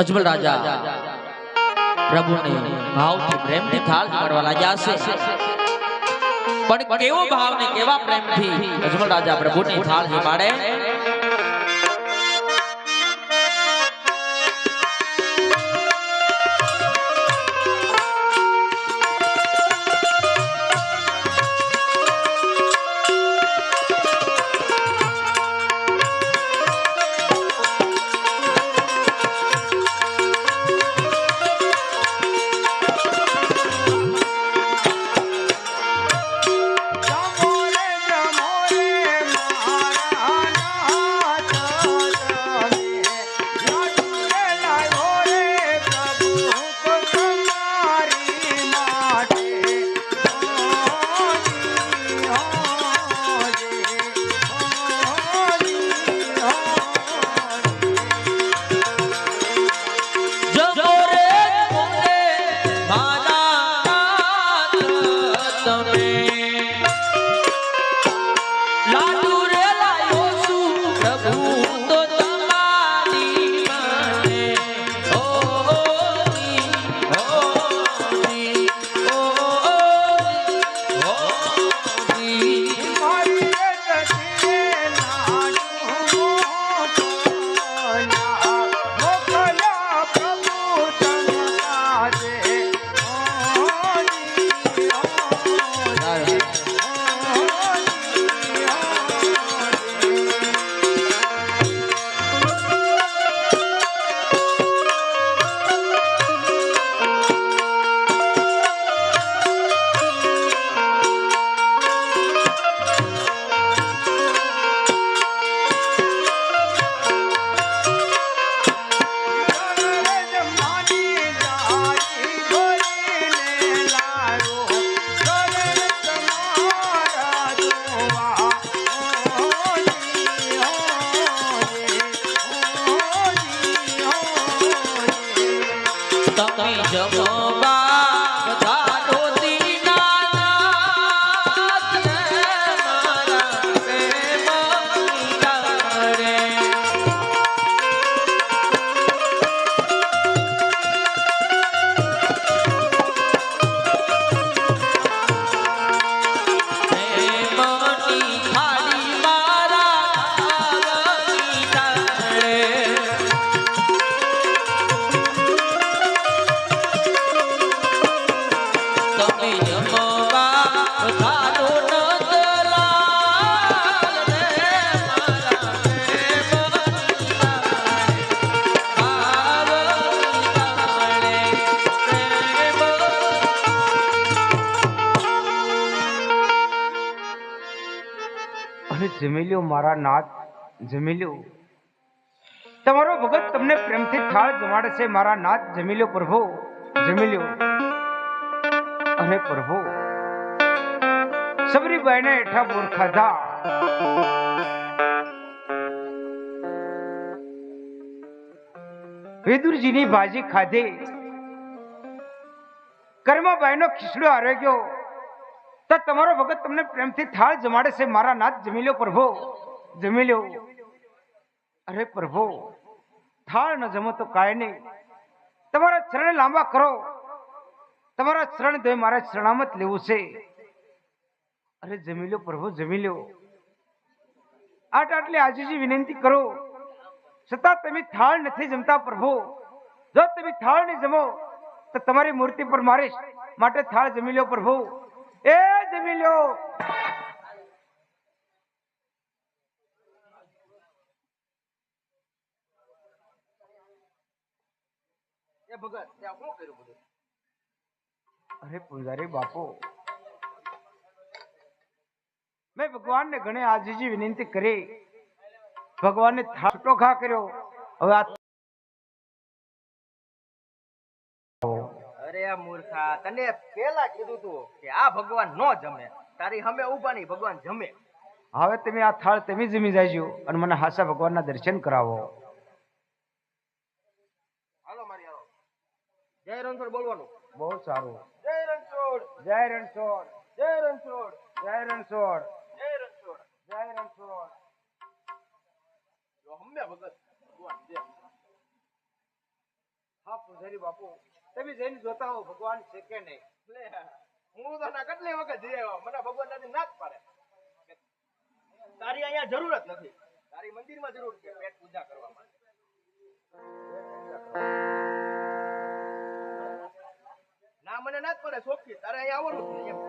અજમલ રાજા પ્રભુને ભાવથી પ્રેમથી થાળ જમાડવા લાગ્યા છે, પણ કેવો ભાવ ને કેવા પ્રેમથી અજમલ રાજા પ્રભુને થાળ જમાડે। જમી લ્યો મારા નાથ, જમી લ્યો। તમારો ભગત તમને પ્રેમથી થાળ જમાડે છે મારા નાથ, જમી લ્યો પ્રભુ, જમી લ્યો। અરે પ્રભુ, સબરીબાઈને હેઠા બોર ખાધા, વેદુરજીની ભાજી ખાધી, કર્માબાઈનો ખીચડો હારે ગયો, તો તમારો ભગત તમને પ્રેમથી થાળ જમાડે છે મારા નાથ, જમી લ્યો પ્રભુ, જમી લ્યો। અરે પ્રભુ, થાળ ન જમો તો કાંઈ નહીં, તમારા ચરણ લાંબા કરો, તમારા ચરણ ધોઈ મારા શરણામત લેવું છે। અરે જમી લ્યો પ્રભુ, જમી લ્યો। આટલી આજીજી વિનંતી કરો છતાં તમે થાળ નથી જમતા પ્રભુ। જો તમે થાળ નહીં જમો તો તમારી મૂર્તિ પર મારીશ, માટે થાળ જમી લ્યો પ્રભુ, એ જમી લ્યો। એ ભગત ત્યાં શું કર્યું બધું? અરે પૂજારી બાપુ, મેં ભગવાનને ઘણી આજીજી વિનંતી કરી, ભગવાનને છૂટો ઘા કર્યો, હવે આ અરે મૂર્ખા, તને પેલા કીધું તું કે આ ભગવાન નો જમે, તારી સામે ઊભા નહીં, ભગવાન જમે। હવે તમે આ થાળ તમે જમી જાયજો અને મને હાસા ભગવાનના દર્શન કરાવો। હાલો મારી હાલો, જય રણછોડ બોલવાનું। બહુ સારું। જય રણછોડ, જય રણછોડ, જય રણછોડ, જય રણછોડ, જય રણછોડ, જય રણછોડ। જો હમે ભગત ભગવાન છે। પૂજારી બાપુ તમે જઈને જોતા હો ભગવાન છે કે નહીં. લે, હું તો ના કેટલી વખત જઈ આવ્યો, મને ભગવાન નથી ના જ પાડે. તારી અહીંયા જરૂર જ નથી, તારી મંદિરમાં જરૂર છે પેટ પૂજા કરવા માટે. ના મને ના જ પડે શોખથી, તારે અહીંયા આવવાનું જ નહીં એમ.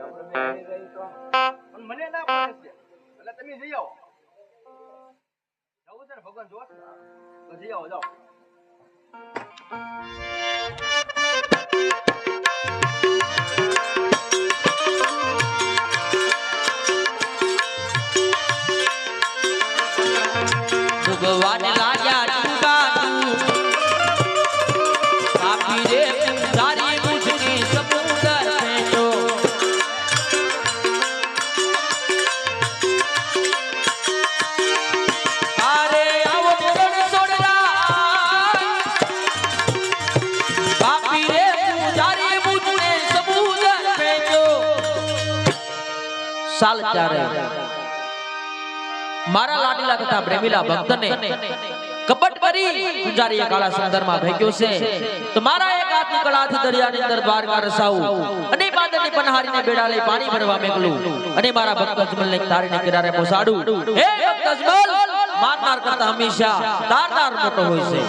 આપણે બે જઈ તો પણ મને ના પડે છે એટલે તમે જઈ આવો. જવું છે ને ભગવાન જોવા છે તો જઈ આવો, જાઓ. ભગવાન લાગ્યા ડૂબાડું આપી રે તારી મુજની સમુદર ભેટો અરે આવો મોરણ છોડરા આપી રે તારી મુજને સમુદર ભેટો સાલ ચારે મારા લાડીલા તથા પ્રેમીલા ભક્તને કપટ કરી પૂજારીએ કાળા સમુદ્રમાં ભેગ્યો છે તો મારા એક હાથની કળાથી દરિયાની અંદર દ્વારકા રસાવું અને બાદરની પનહારીને બેડા લઈ પાણી ભરવા મેકલું અને મારા ભક્ત અજમલને તારીને કિનારે પહોંચાડું. હે ભક્ત અજમલ, મારનાર કરતા હંમેશા તારનાર મોટો હોય છે.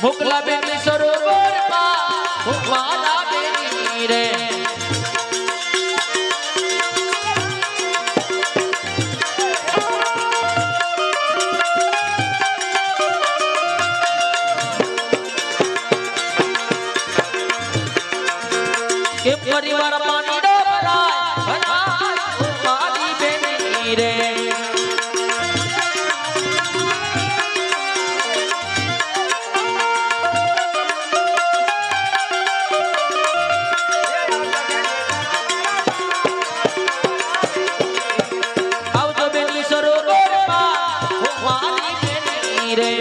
મોકલા બેની સરોવરમાં ભગવાના બેની રે કે પરિવાર પાણી ડોબરાય ભગવાન મારી બેની રે રે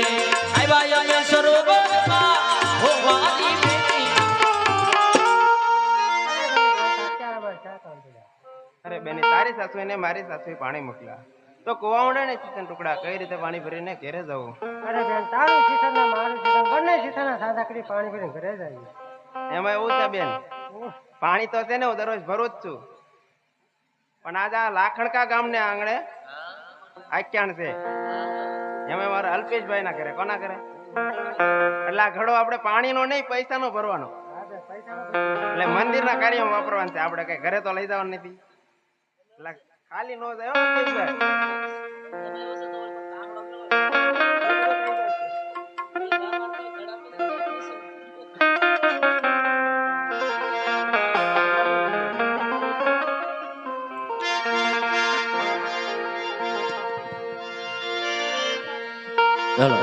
આવ્યા અમે સરોવરમાં હો મારી બેટી. અરે બેની તારી સાસુ ને મારી સાસુએ પાણી મોકલ્યા તો કુવાઓને ને ચિકન ટુકડા કઈ રીતે પાણી ભરીને ઘરે જવું? અરે બેન તારું શીતળ ને મારું શીતળ બંને શીતળના સાદા કરી પાણી ભરીને ઘરે જઈએ. એમાં એવું છે બેન, પાણી તો છે ને હું દરરોજ ભરું જ છું, પણ આજે આ લાખણકા ગામને આંગણે આખ્યાન છે, એમાં મારા અલ્પેશભાઈ ના કરે. કોના કરે? એટલે આ ઘડો આપણે પાણીનો નહીં પૈસાનો ભરવાનો, એટલે મંદિરના કાર્યમાં વાપરવાનું છે. આપણે કઈ ઘરે તો લઈ જવાનું નથી, એટલે ખાલી નો જાય હો અલ્પેશભાઈ. હેલો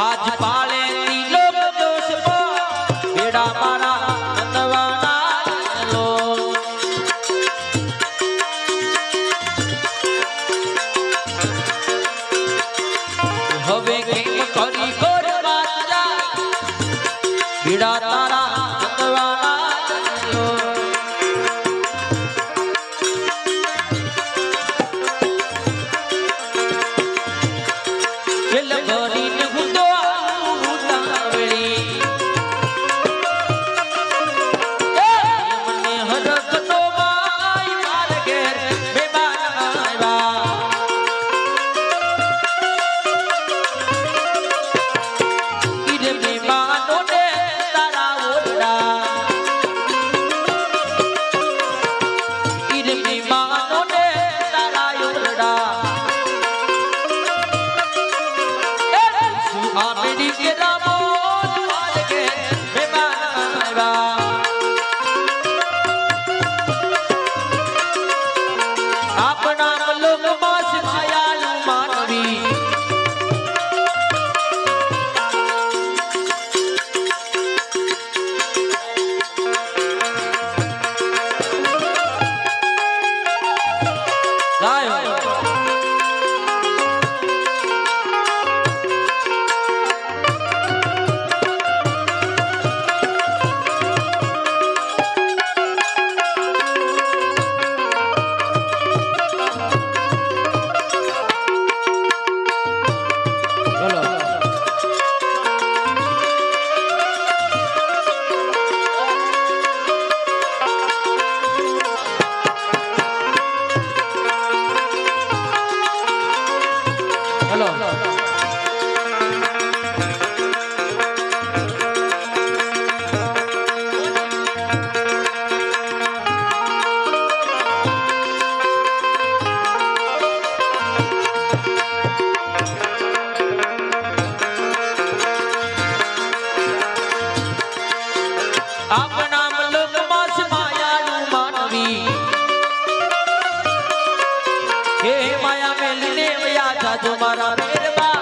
આજ પાળે તિલોક દોષ બેડા મારા નંદવાના લો. હવે કેમ કરી ગોર માતા બેડા તારા નંદવાના લો. ભરીને ગુંદો ઉતાવળી મને હરકતો માય માર ઘેર બેમાન આવ્યા. ઈરે બેમાનો ને તારા ઓરડા, ઈરે બેમાનો ને તારા ઓરડા. આમેરી કે રામો માર કે બેમાન આવ્યા. આપણા લોકમાં માયાળુ માનવી લાયો આપણા લોકમાં માયાળુ માનવી હે માયા મેલીને વયા જાજો મારા મેરબા.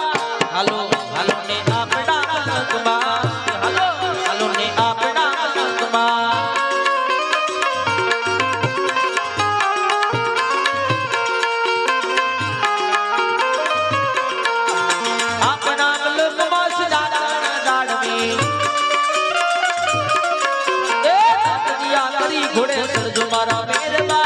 હાલો હાલો ને આપણા લોકમાં, હાલો હાલો ને આપણા લોકમાં. આપણા લોકમાં દાડા દાડવી કરી ઘોડે સરજો મારા મેરબા.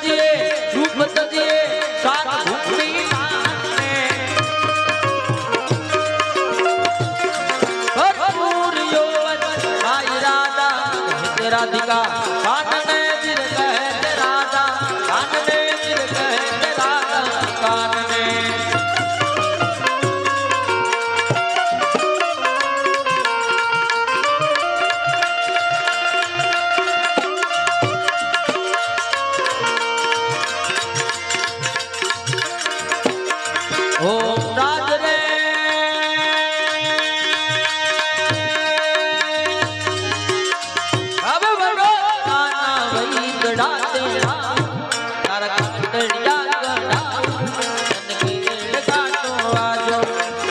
सजिए रूप सजिए सात भूखड़ी नाचने भरपूर यौवन माई राधा कहते राधिका कानने जिर कहते राधा कानने जिर कहते राधा कानने ओम राज रे अब बड़ो गाना वही गड़ाते तारा कुटड़िया गड़ा तन के एड़ काटो आजो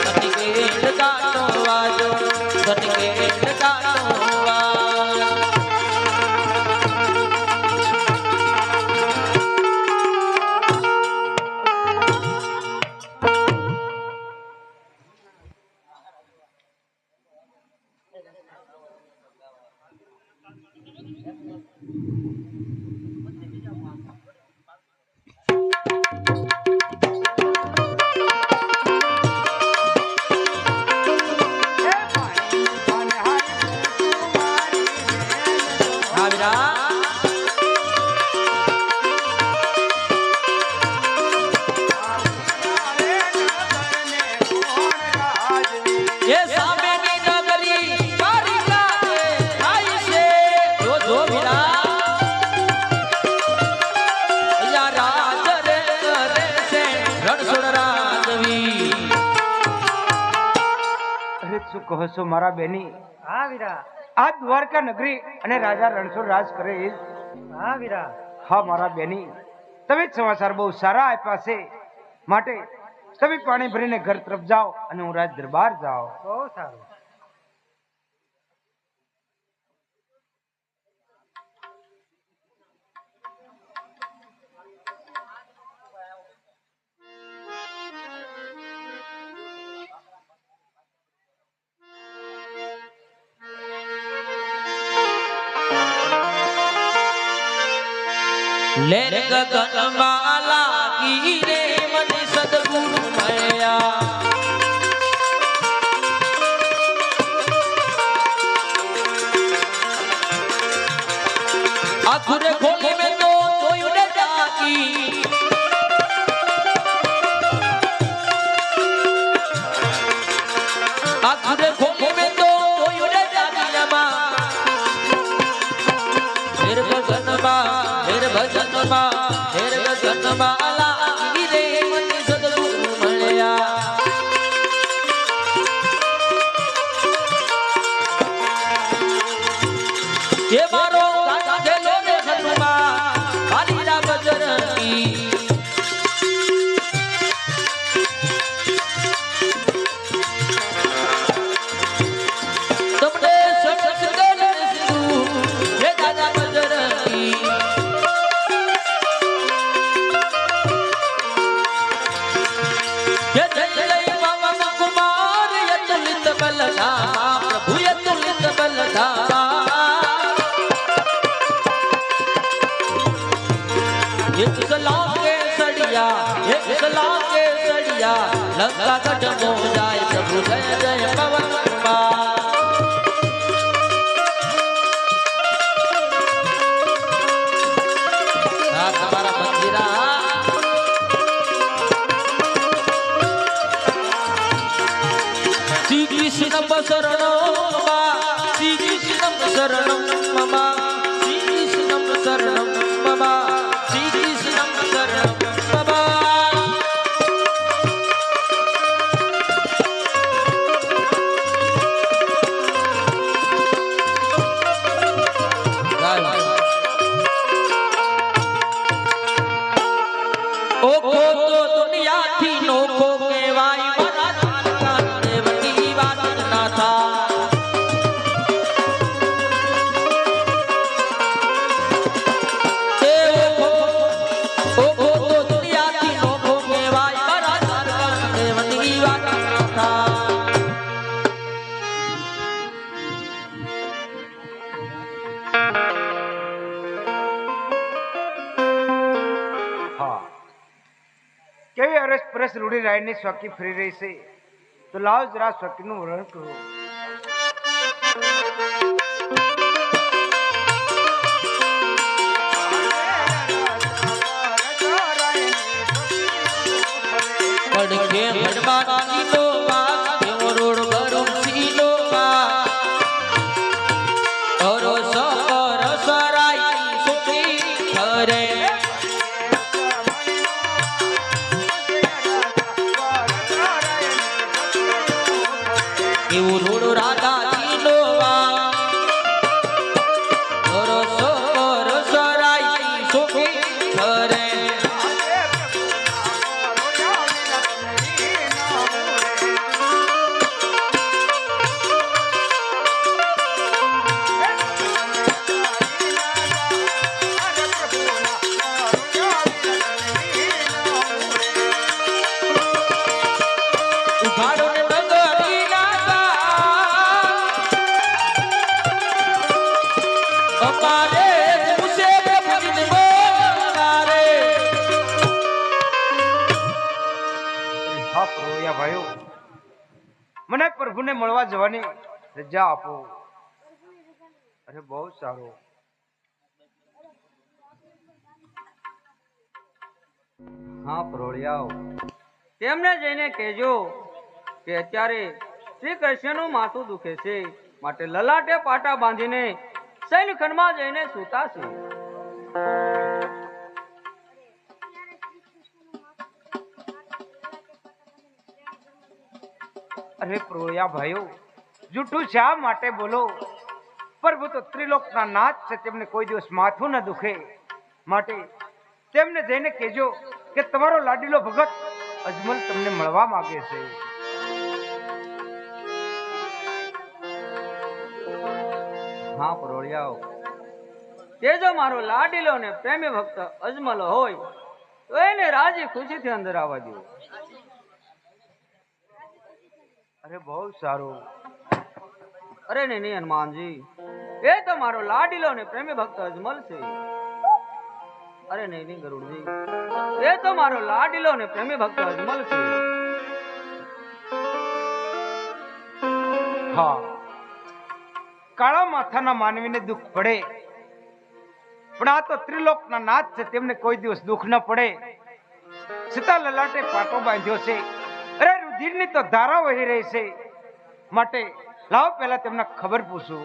तन के एड़ काटो आजो तन के एड़ काटो आजो हाविरा ये सामेनी नगरी कारिका दे आई से जो जो वीरा या राज रे करे से रणछोड़ राजवी અરે શું કહો છો મારા બેની? હા વીરા, આ દ્વારકા નગરી અને રાજા રણછોડ રાજ કરે એ જ. હા વીરા. હા મારા બેની, તમે જ સમાચાર બહુ સારા આપ્યા છે, માટે તમે પાણી ભરીને ઘર તરફ જાઓ અને હું રાજ દરબાર જાઓ. બહુ સારું. लेर गगन माला गिरे मन सदगुरु मया आखुर खोली में तो कोई उड़ जागी आखुर खोली में तो कोई उड़ जागी नमा फिर गगन माला गिरे मन सदगुरु मया ये मारो गाधेलो ने हनुमान कालीरा बजरंगी तुमने सत्संग सिंधु ये दादा बजरंगी ये जय जय पवन कुमार ये तुलित बलधामा प्रभु ये तुलित बलधामा एक सलाम के सड़िया लंका कट मो जाए प्रभु जय जय पवन कुमार हमारा मंदिरा श्री कृष्ण शरणो मम श्री कृष्ण शरणो मम श्री कृष्ण शरणो मम श्री कृष्ण शरणो मम ओखो तो दुनिया थी नोखो केवाई मरा जानता देवती बात ना था ओखो तो दुनिया थी नोखो केवाई मरा जानता देवती बात ना था હા કેવી અરસ પરસ રૂડી રાયની સ્વાકી ફરી રહી છે તો લાવ જરા સ્વાકીનું વર્ણન કરો. પડખે ભડમાં સીલો વા કેવો રોડ ભરું સીલો વા ઓરો સપર સરાઈ સુખી કરે કેવો રોડ રાધા સીલો વા ઓરો સપર સરાઈ સુખી કરે ઉઘાડો ને ભગતી નાતા અમારે મુસે પ્રભુને બોલારે. હા પ્રભુયા ભાઈઓ મને પ્રભુને મળવા જવાની રજા આપો. અરે બહુ સારું. હા પ્રોળિયાઓ તેમને જઈને કહેજો કે અત્યારે શ્રી કૃષ્ણનું માથું દુખે છે માટે લલાટે પાટા બાંધીને સૈનખંડમાં જઈને સૂતા છે. અરે પ્રોયા ભાઈઓ જૂઠું શા માટે બોલો? પ્રભુ તો ત્રિલોકના નાથ છે, તેમને કોઈ દિવસ માથું ન દુખે. માટે તેમને જઈને કહેજો કે તમારો લાડીલો ભગત અજમલ તમને મળવા માંગે છે. હા પ્રોળિયાઓ તે જો મારો લાડીલો ને પ્રેમી ભક્ત અજમલ હોય તો એને રાજી ખુશીથી અંદર આવવા દો. અરે બહુ સારું. અરે નહીં હનુમાનજી એ તો મારો લાડીલો ને પ્રેમી ભક્ત અજમલ છે. અરે નહીં ગરુડજી એ તો મારો લાડીલો ને પ્રેમી ભક્ત અજમલ છે. હા કાળા માથાના માનવીને દુઃખ પડે પણ આ તો ત્રિલોકના નાથ છે, તેમને કોઈ દિવસ દુઃખ ન પડે. સીતા લલાટે પાટો બાંધ્યો છે. અરે રુધિરની તો ધારા વહી રહી છે. માટે લાવો પહેલા તેમને ખબર પૂછું.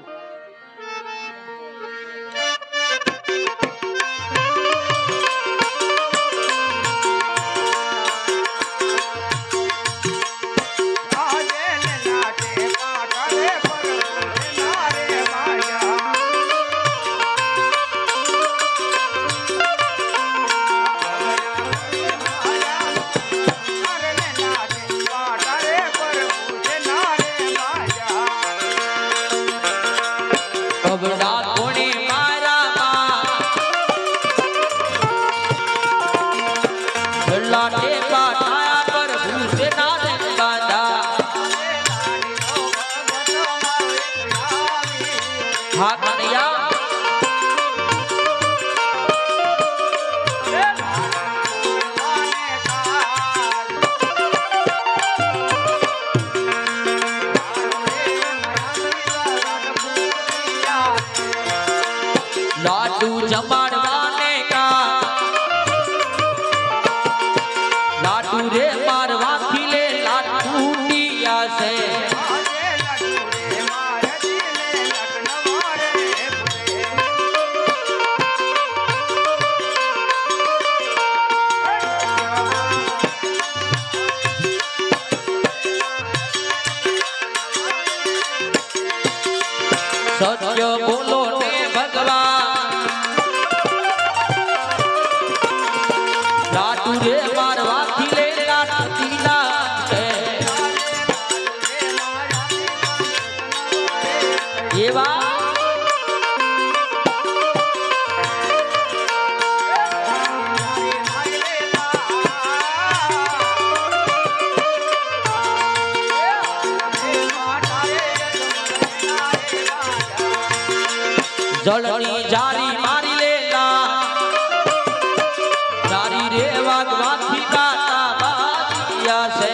વાગવાથી કાતા બાજ્યા છે.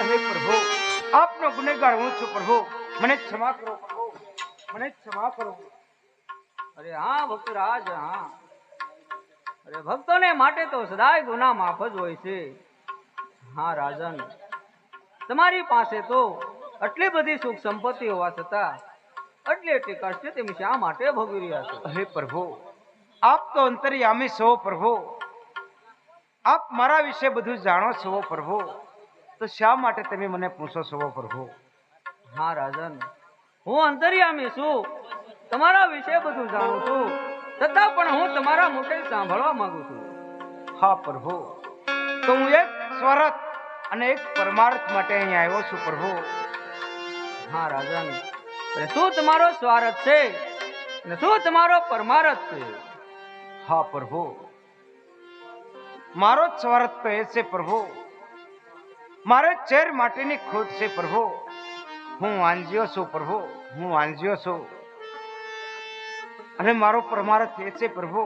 અરે પ્રભુ, આપનો ગુનેગાર હું છું પ્રભુ, મને ક્ષમા કરો પ્રભુ, મને ક્ષમા કરો. અરે હા ભક્તરાજ, હા. અરે ભક્તોને માટે તો સદાય ગુના માફ જ હોય છે. હા રાજન, તમારી પાસે તો આટલી બધી સુખ સંપત્તિ હોવા છતાં આટલી કષ્ટ તેમ શા માટે ભોગવી રહ્યા છો? અરે પ્રભુ, આપ તો અંતર્યામી છો પ્રભુ, આપ મારા વિશે બધું જાણો છો પ્રભુ, તો શા માટે તમે મને પૂછો છો પ્રભુ? હા રાજન, હું અંતર્યામી છું, તમારા વિશે બધું જાણું છું, છતાં પણ હું તમારા મુખે સાંભળવા માંગુ છું. હા પ્રભુ, તો હું એક સ્વાર્થ અને એક પરમાર્થ માટે અહીં આવ્યો છું પ્રભુ. હા રાજન, અરે શું તમારો સ્વાર્થ છે અને શું તમારો પરમારથ છે? હા પ્રભુ, મારો જ સ્વાર્થ તો એ છે પ્રભુ, મારે ચેર માટેની ખોટ છે પ્રભુ. હું વાંજ્યો છું પ્રભુ, હું વાંજ્યો છું. અને મારો પરમાર્થ એ છે પ્રભુ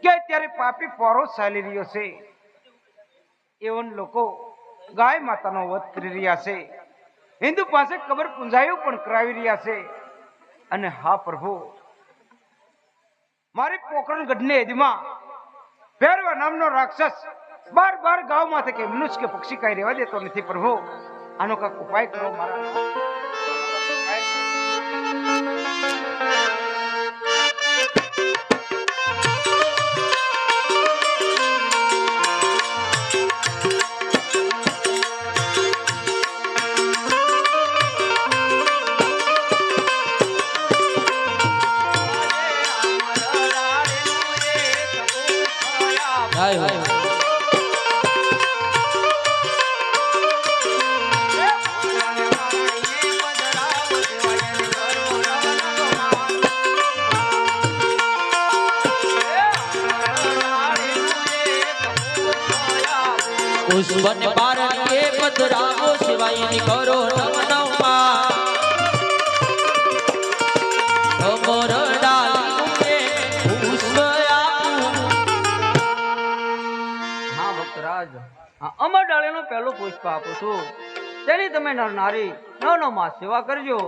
કે અત્યારે પાપી પોરો ચાલી રહ્યો છે, એવન લોકો ગાય માતાનો વધ કરી રહ્યા છે, હિન્દુ પાસે કબર પૂંજાઈઓ પણ કરાવી રહ્યા છે. અને હા પ્રભુ, મારી પોકરણ ગઢની હદમાં ભેરવા નામનો રાક્ષસ બાર બાર ગામમાંથી કે મનુષ્ય કે પક્ષી કઈ રહેવા દેતો નથી પ્રભુ. આનો કાંઈક ઉપાય કરો મારા. હાય હાય. પુષ્પન પારણીએ પધરાવો શિવાયની કરો નવ નવમાં. અમર ડાલીએ પુષ્પ આપું. હા ભક્તરાજ, આ અમર ડાળીનું પહેલું પુષ્પ આપું છું, તેની તમે નર નારી 9 માસ સેવા કરજો.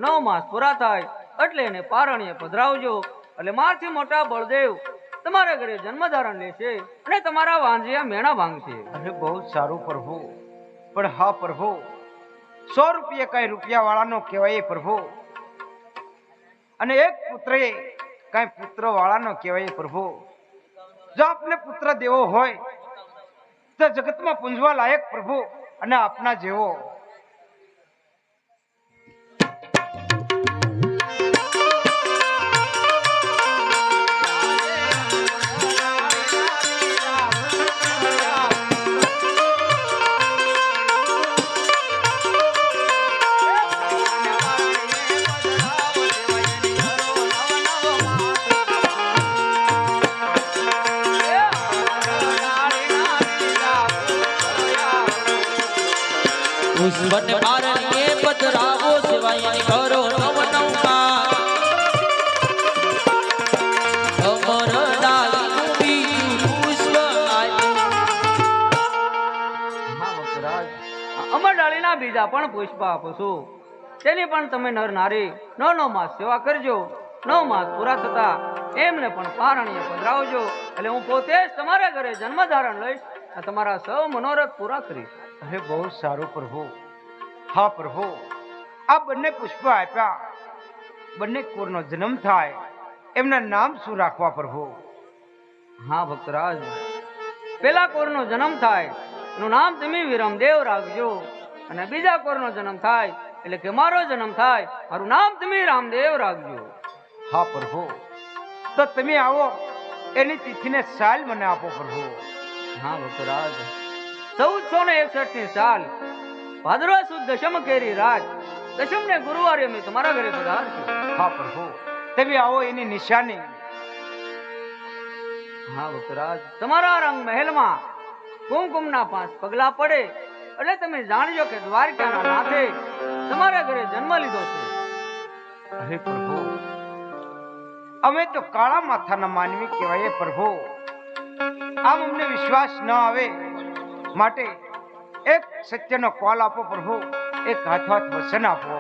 9 માસ પૂરા થાય એટલે એને પારણીએ પધરાવજો, એટલે મારથી મોટા બળદેવ તમારા ઘરે જન્મ ધારણ લેશે અને તમારા વાંજિયા મેણા ભાંગશે. અરે બહુ સારું પ્રભુ, પણ હા પ્રભુ, 100 રૂપિયા કઈ રૂપિયા વાળાનો કહેવાય પ્રભુ, અને એક પુત્રે કઈ પુત્ર વાળાનો કહેવાય પ્રભુ. જો આપને પુત્ર દેવો હોય તો જગતમાં પૂંજવા લાયક પ્રભુ અને આપના જેવો. પુષ્પન પારણીએ પધરાવો શિવાયની કરો નવ નવમાં. અમર ડાલીનું બીજું પુષ્પ આપ્યું. હા ભક્તરાજ, આ અમર ડાળીના બીજા પણ પુષ્પ આપું છું, તેની પણ તમે નર નારી 9 માસ સેવા કરજો. 9 માસ પૂરા થતા એમને પણ પારણીએ પધરાવજો, એટલે હું પોતે જ તમારા ઘરે જન્મ ધારણ લઈશ અને તમારા સૌ મનોરથ પૂરા કરીશ. અરે બહુ સારું પ્રભુ. હા પ્રભુ, આ બંને પુષ્પ આપ્યા, બંને કુરનો જન્મ થાય એમના નામ શું રાખવા પ્રભુ? હા ભક્તરાજ, પેલા કોરનો જન્મ થાય એનું નામ તમે વિરમદેવ રાખજો, અને બીજા કોરનો જન્મ થાય એટલે કે મારો જન્મ થાય મારું નામ તમે રામદેવ રાખજો. હા પ્રભુ, તો તમે આવો એની તિથિને સાલ મને આપો પ્રભુ. હા ભક્તરાજ, 1461 ની સાલ ભાદરવા સુદ દશમ કેરી રાત દશમ ને ગુરુવારે અમે તમારા ઘરે પધારશું. હા પ્રભુ, તમે આવો એની નિશાની. હા ભક્તરાજ, તમારા રંગ મહેલમાં કુમકુમના 5 પગલા પડે એટલે તમે જાણજો કે દ્વારકાના નાથે તમારા ઘરે જન્મ લીધો છે. અરે પ્રભુ, અમે તો કાળા માથાના માનવી કહેવાય પ્રભુ, આમ અમને વિશ્વાસ ન આવે માટે એક સત્યનો કોલ આપો પ્રભુ, એક હાથોહાથ વચન આપો.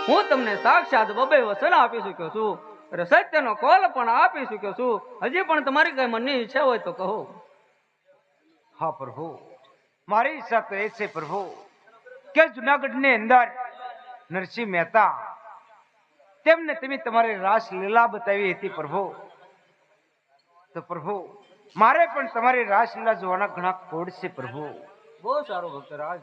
હું તમને સાક્ષાત બબે વચન આપી ચૂક્યો છું, અને સત્યનો કોલ પણ આપી ચૂક્યો છું. હજી પણ તમારી કઈ મનની ઈચ્છા હોય તો કહો. હા પ્રભુ, મારી ઈચ્છા તો એ છે પ્રભુ કે જુનાગઢની અંદર નરસિંહ મહેતા તેમને તમે તમારી રાસ લીલા બતાવી હતી પ્રભુ, તો પ્રભુ મારે પણ તમારી રાસ લીલા જોવાના ઘણા કોડ છે પ્રભુ. બહુ સારું ભક્તરાજ.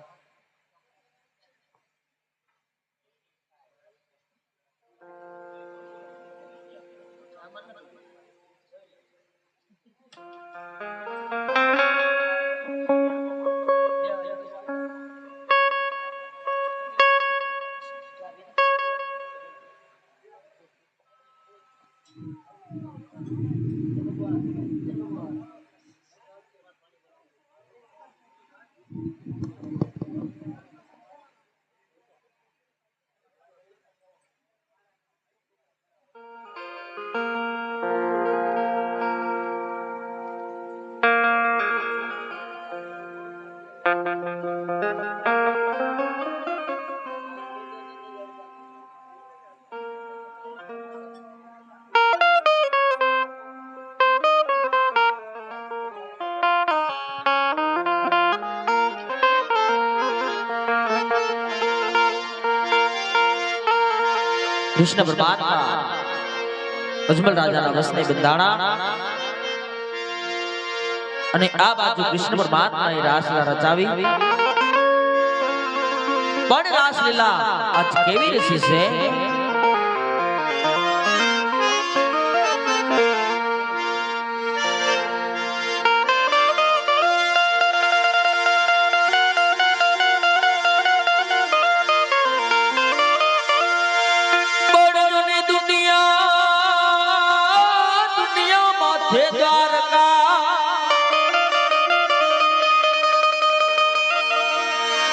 કૃષ્ણ પરમાત્મા અજમલ રાજાના વસને બંધાણા અને આ બાજુ કૃષ્ણ પરમાત્માએ રાસલીલા રચાવી. પણ રાસલીલા આજ કેવી રચી છે?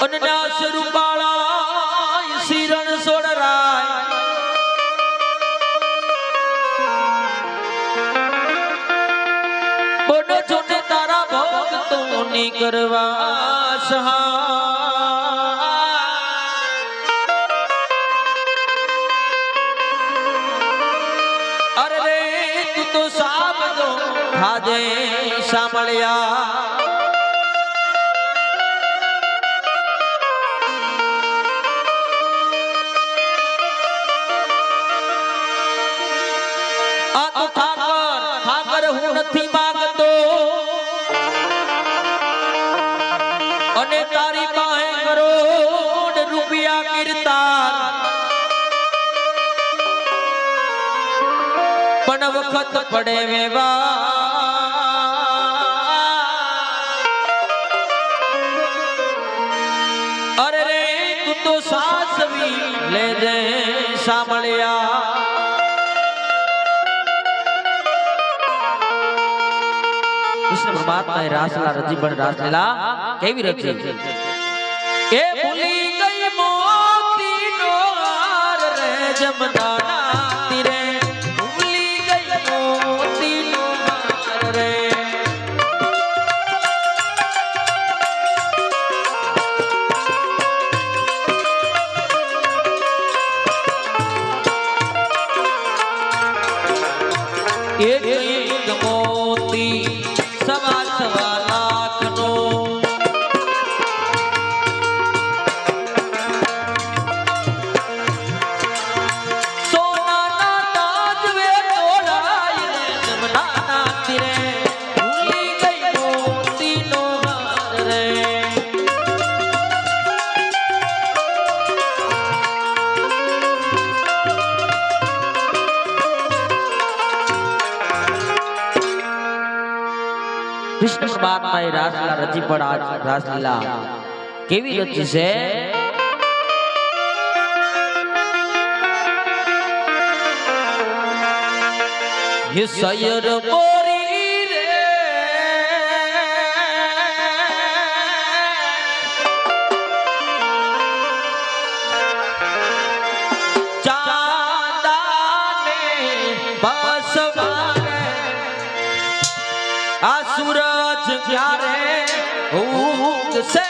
અનનાસ રૂપાળા શિરણ સોડરાય બોલો છો ને તારા ભક્તોની કરવા સહાય. અરે રે તું તો સાબદો ખાધે સાંભળ્યા હું નથી માંગતો અને તારી પાસે કરોડ રૂપિયા કીર્તાર, પણ વખત પડે વેવા લેજે સાંભળ્યા કૃષ્ણ પરમાત્માએ રાસલા રચી પણ રાસલીલા કેવી રચી એ ભૂલી ગઈ મોતીનો હાર રે જમનાના તીરે ભૂલી ગઈ મોતીનો હાર રે એક મોતી સવા સવા લાખનો સોનાના તાજવે તોડાઈને જમનાના તીરે ભૂલી ગઈ મોતીનો હાર રે કૃષ્ણ પરમાત્માએ રાસલીલા રચી પણ આ રાસલીલા કેવી રચી છે ये सयर मोरी रे चांदाने बसवारे आ सूरज प्यारे उगसे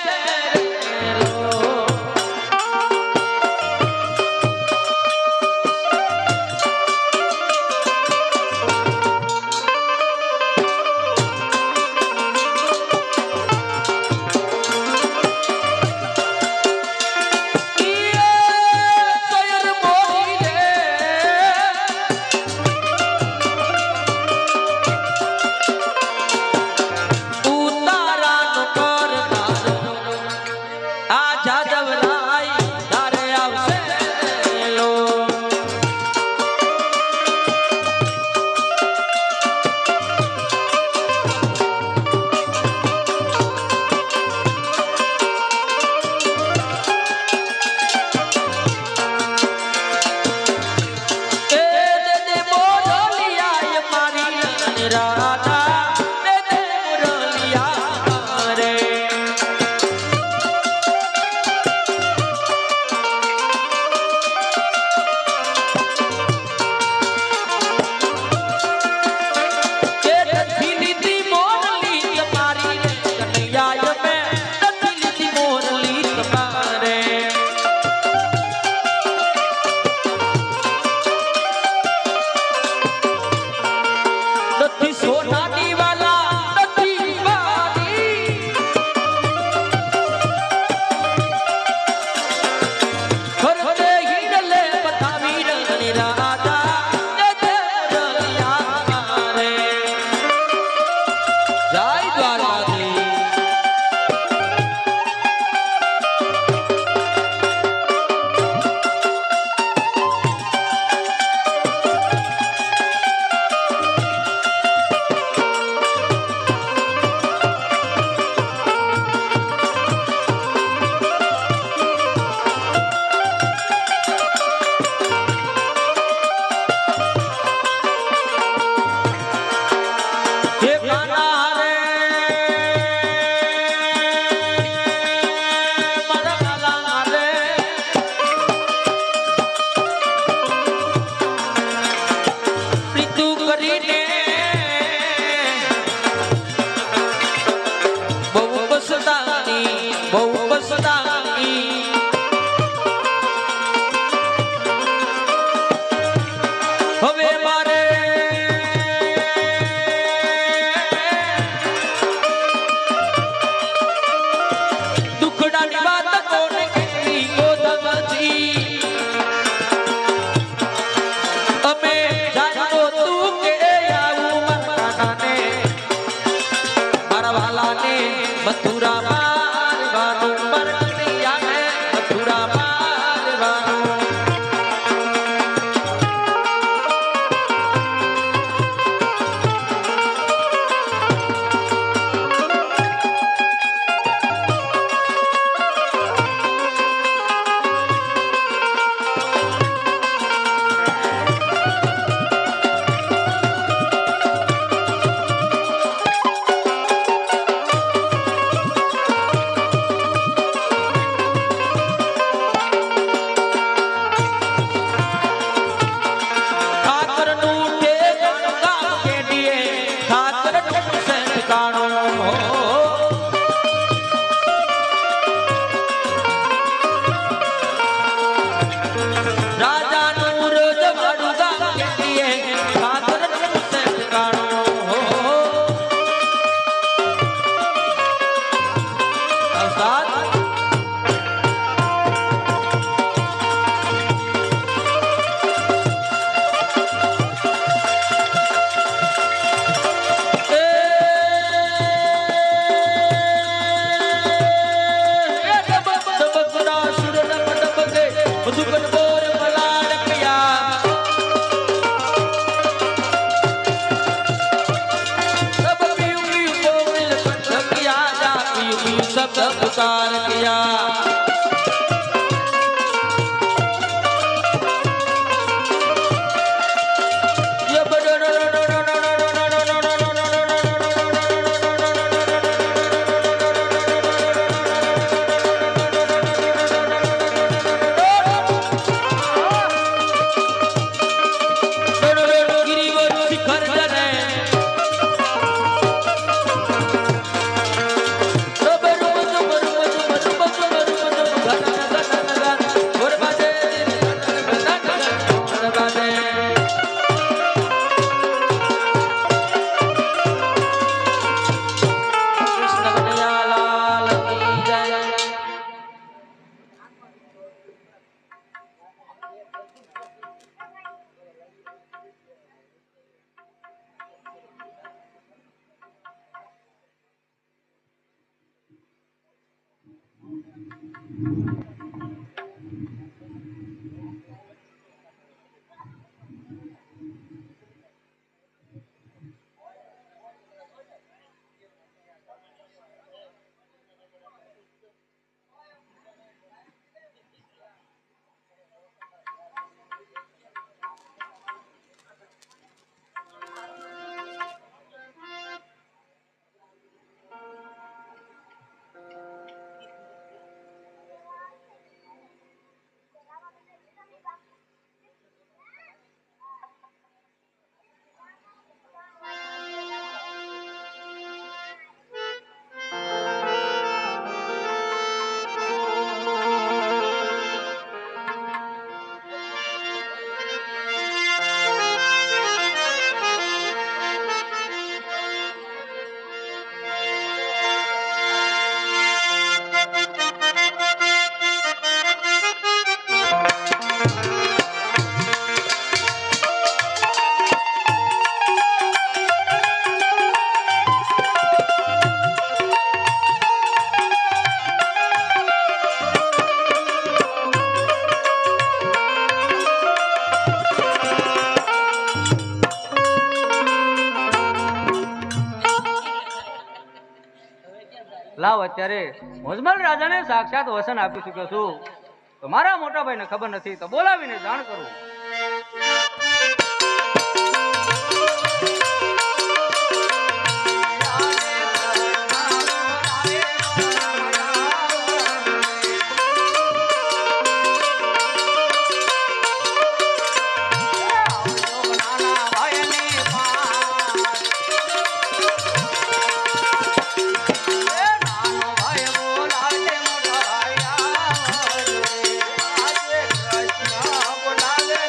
पुकार किया। લાવ અત્યારે મોજમલ રાજાને સાક્ષાત વસન આપી ચૂક્યો છું, તો મારા મોટા ભાઈને ખબર નથી તો બોલાવીને જાણ કરું. બોલાવે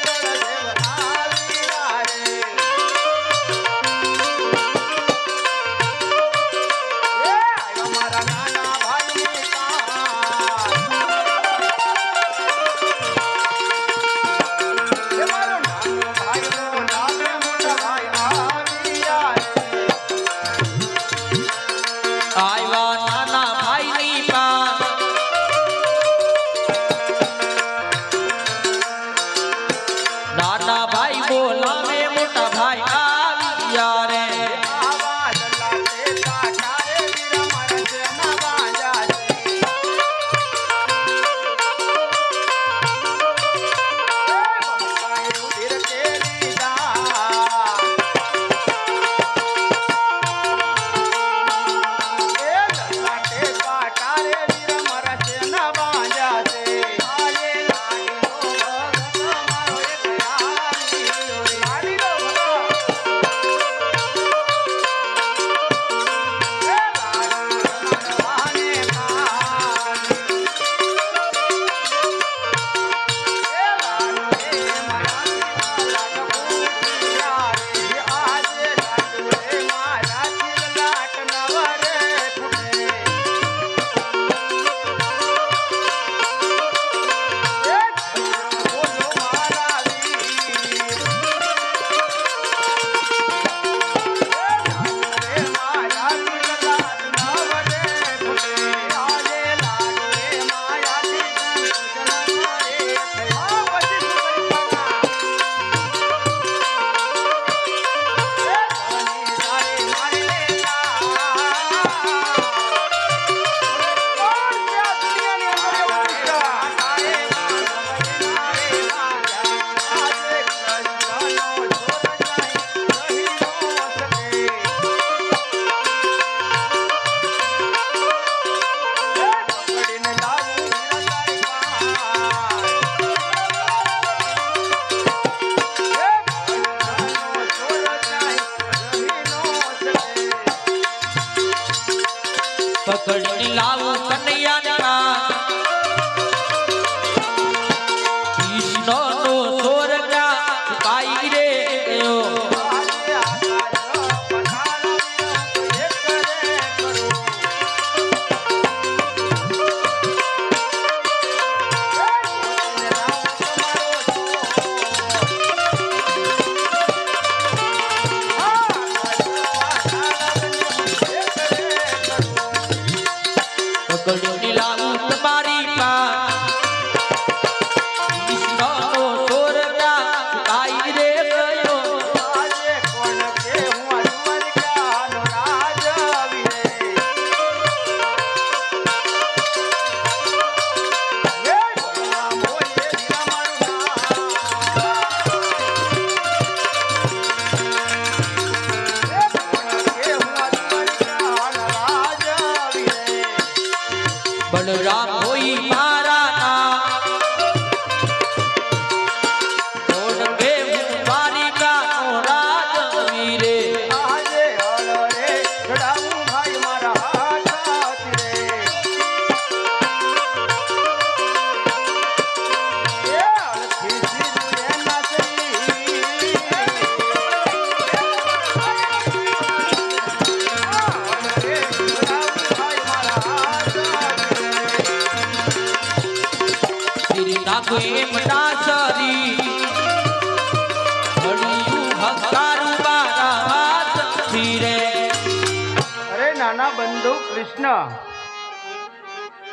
કૃષ્ણ,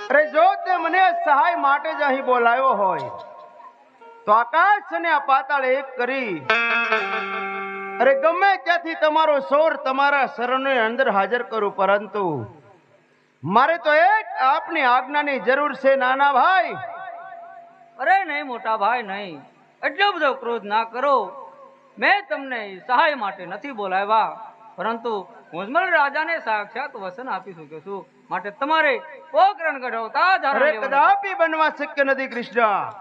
અરે જો તે મને સહાય માટે જ અહીં બોલાવ્યો હોય તો આકાશ અને આ પાતાળ એક કરી અરે ગમે ત્યાંથી તમારો સોર તમારા શરણની અંદર હાજર કરું, પરંતુ મારે તો એક આપની આજ્ઞાની જરૂર છે નાના ભાઈ. અરે નહીં મોટા ભાઈ નહીં, એટલો બધો ક્રોધ ના કરો. મેં તમને સહાય માટે નથી બોલાવ્યા, પરંતુ મુઝમલ રાજાને સાક્ષાત વસન આપી ચૂક્યો છું, માટે તમારે પોકરણ કઢાવતા ધારણ અરે લેવાનું. કદાપી બનવા શક્ય નથી કૃષ્ણ.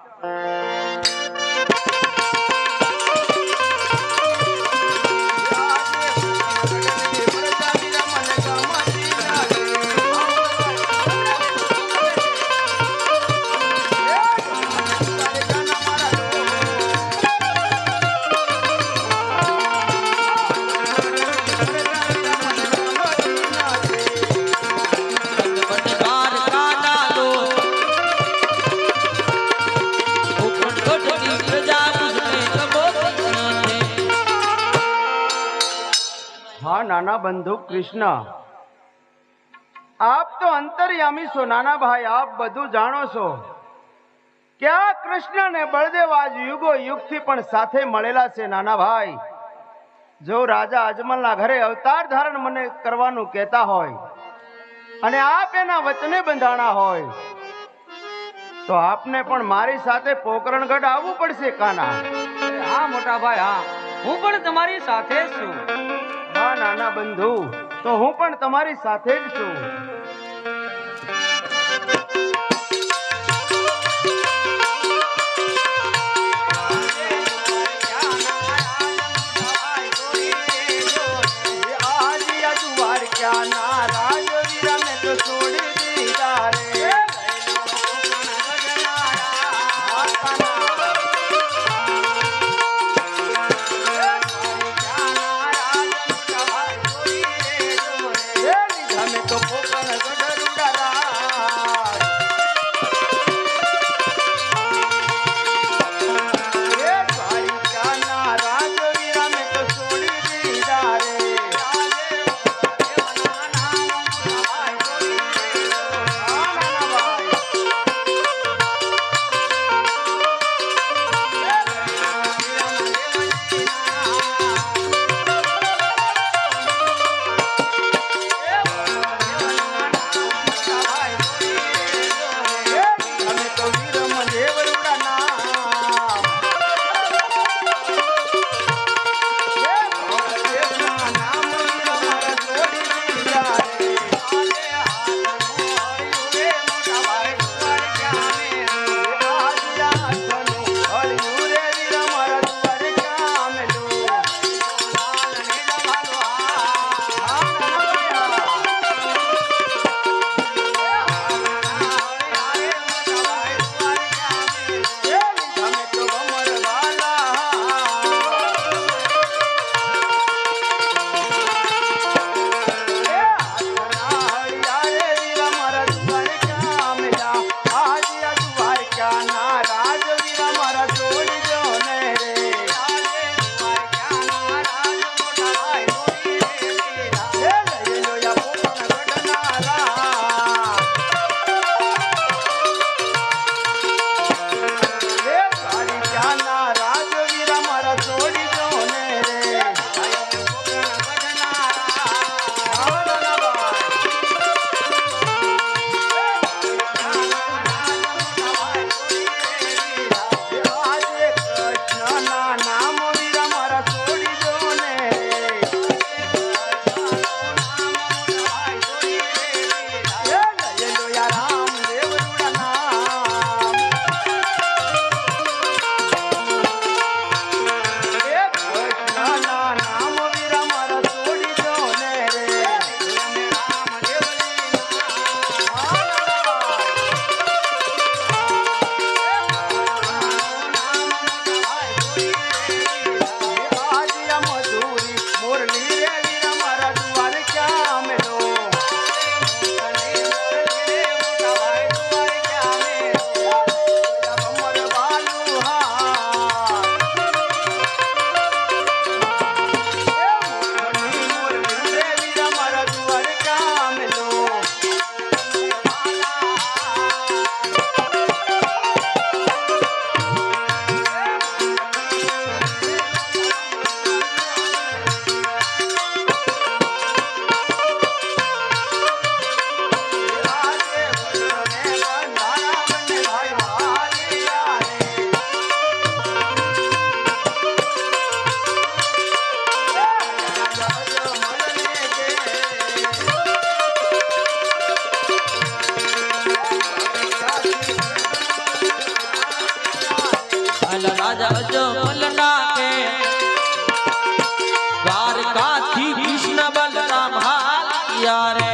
હા નાના બંધુ કૃષ્ણ, આપ તો અંતર્યામી છો નાના ભાઈ, આપ બધું જાણો છો કે આ કૃષ્ણ ને બળદેવ આજ યુગો યુગથી પણ સાથે મળેલા છે નાના ભાઈ. જો રાજા અજમલના ઘરે અવતાર ધારણ મને કરવાનું કહેતા હોય અને આપ એના વચને બંધાણા હોય તો આપને પણ મારી સાથે પોકરણગઢ આવવું પડશે કાના. હા મોટા ભાઈ, હા, હું પણ તમારી સાથે જ છું. હા નાના બંધુ, તો હું પણ તમારી સાથે જ છું. રે